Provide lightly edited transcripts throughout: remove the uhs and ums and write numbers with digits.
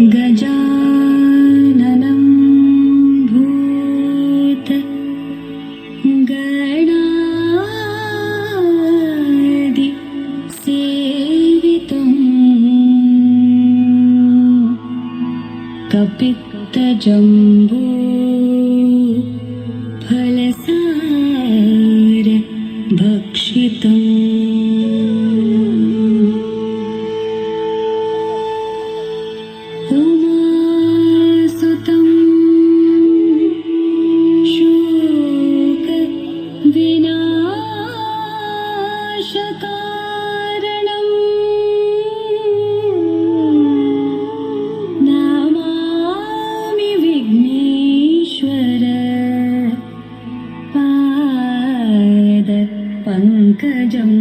गजाननं भूतगणादि सेवितं कपित्तजम्बो फलसार भक्षितम् नमामि विघ्नेश्वर पाद पंकजम्।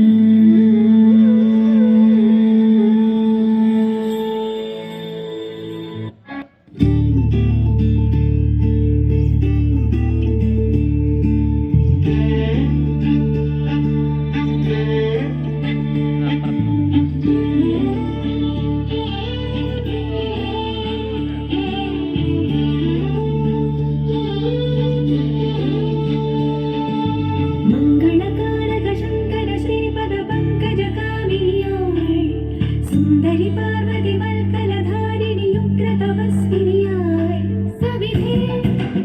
सुंदरी पार्वती वल्कलधारिणी उग्रतपस्विन्याय सविधे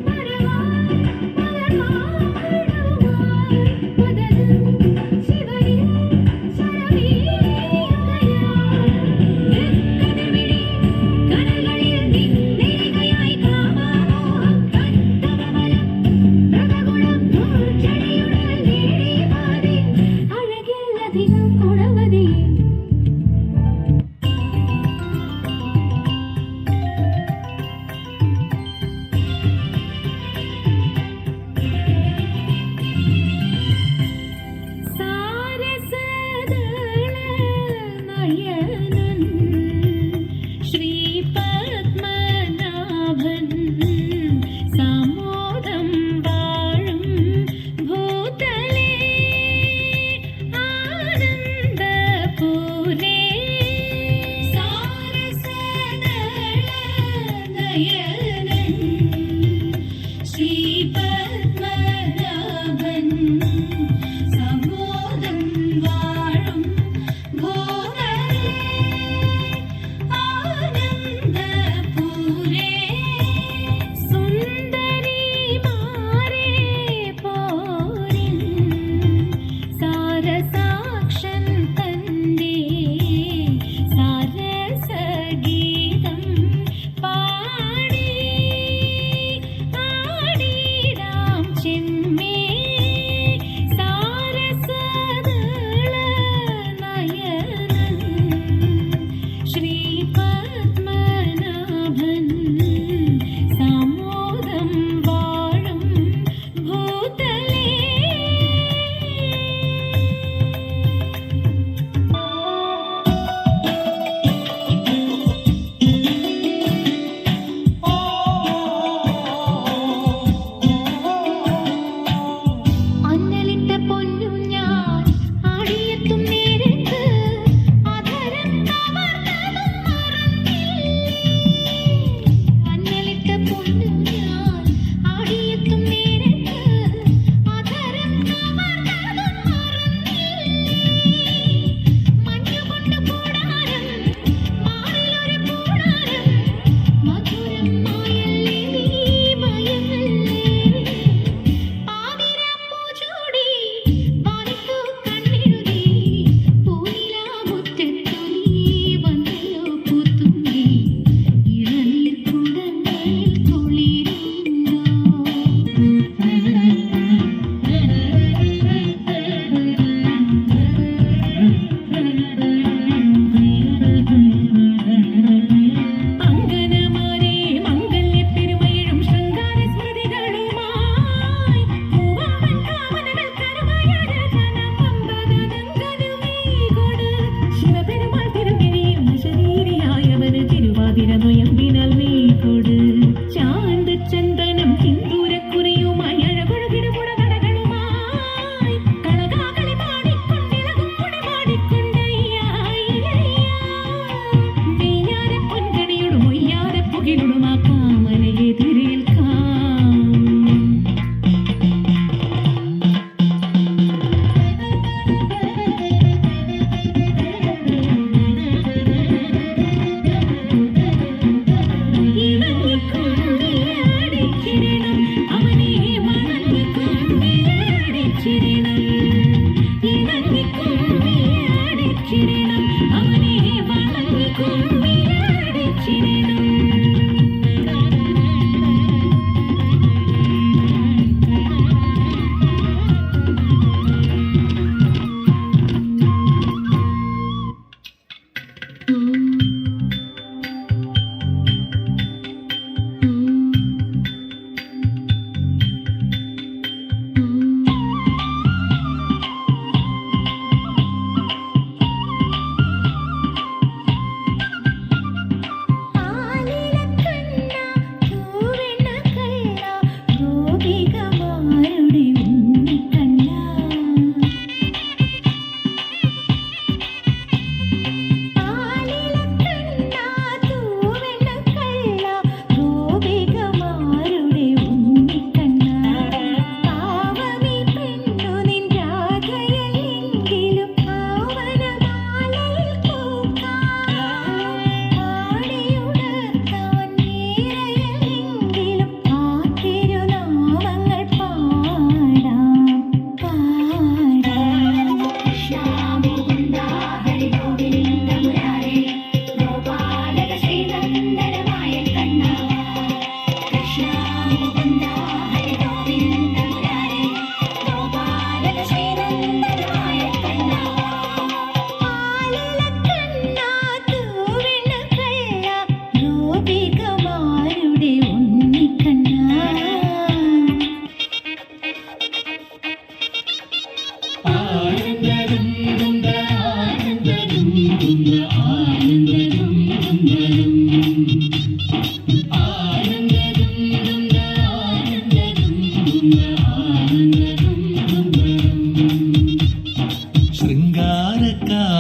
परमाय परमाणुवाय वदनं शिवये शरवीयुगयाय यत्कदमिडि कनगळिल निन्नेकयाय काममोहं कण्टकमलं प्रभगुणं मूर्छडियुडल नेडिपादे अळगिल्लधिകം കൊടവതേ സാക്ഷൻ തന്റെ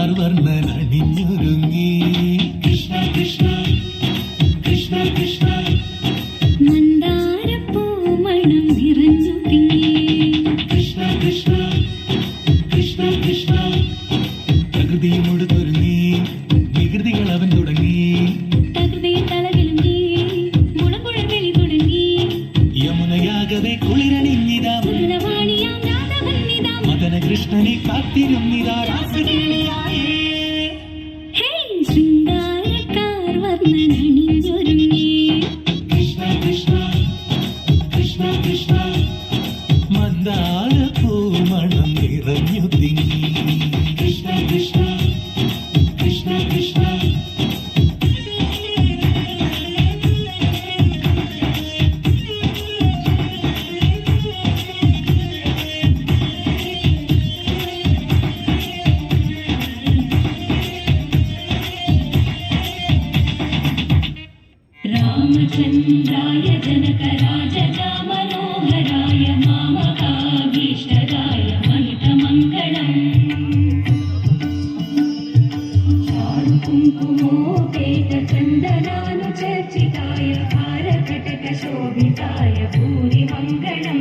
കാർവർണ്ണൻ അണിഞ്ഞൊരുങ്ങി. കൃഷ്ണ കൃഷ്ണ കൃഷ്ണ കൃഷ്ണ മന്ദാരപ്പൂമണം നിറഞ്ഞു തിങ്ങി. കൃഷ്ണ കൃഷ്ണ കൃഷ്ണ കൃഷ്ണ പ്രകൃതിയും ഉടുത്തൊരുങ്ങി, വികൃതികൾ അവൻ തുടങ്ങി. തകൃതിയിൽ തലകിലുങ്ങി, മുളകുഴൽ തുടങ്ങി. യമുനയാകവെ കുളിരണിഞ്ഞിതാ, മുതലവാണിയാം രാധവന്നിതാ. മദന കൃഷ്ണനെ കാത്തിരുന്നിതാ രാസകേളിയായേ. ഹേ ശൃംഗാരക്കാർ വർണ്ണനണിഞ്ഞൊരുങ്ങി. കൃഷ്ണ കൃഷ്ണ കൃഷ്ണ കൃഷ്ണ മന്ദാരപ്പൂമണം നിറഞ്ഞു തിങ്ങി. കൃഷ്ണ കൃഷ്ണ കൃഷ്ണ കൃഷ്ണ രാമചന്ദ്രായ ജനകരാജ മനോഹരായ മാമകാഭീഷ്ടരായ മഹിതമംഗളം. കുങ്കുമോപേത ചന്ദനാനുചർച്ചിതായ ഭാരകടകശോഭിതായ ഭൂരിമംഗളം.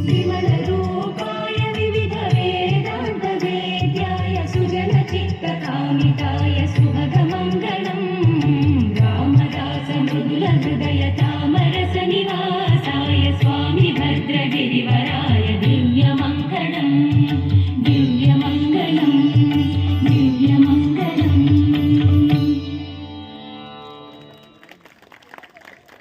വിമലരൂപായ വിവിധ വേദാന്തവേദ്യായ സുജനചിത്തകാമിതായ സുഭഗമംഗളം. രാമദാസ മൃദുലഹൃദയ താമരസനിവാസായ സ്വാമി ഭദ്രഗിരിവര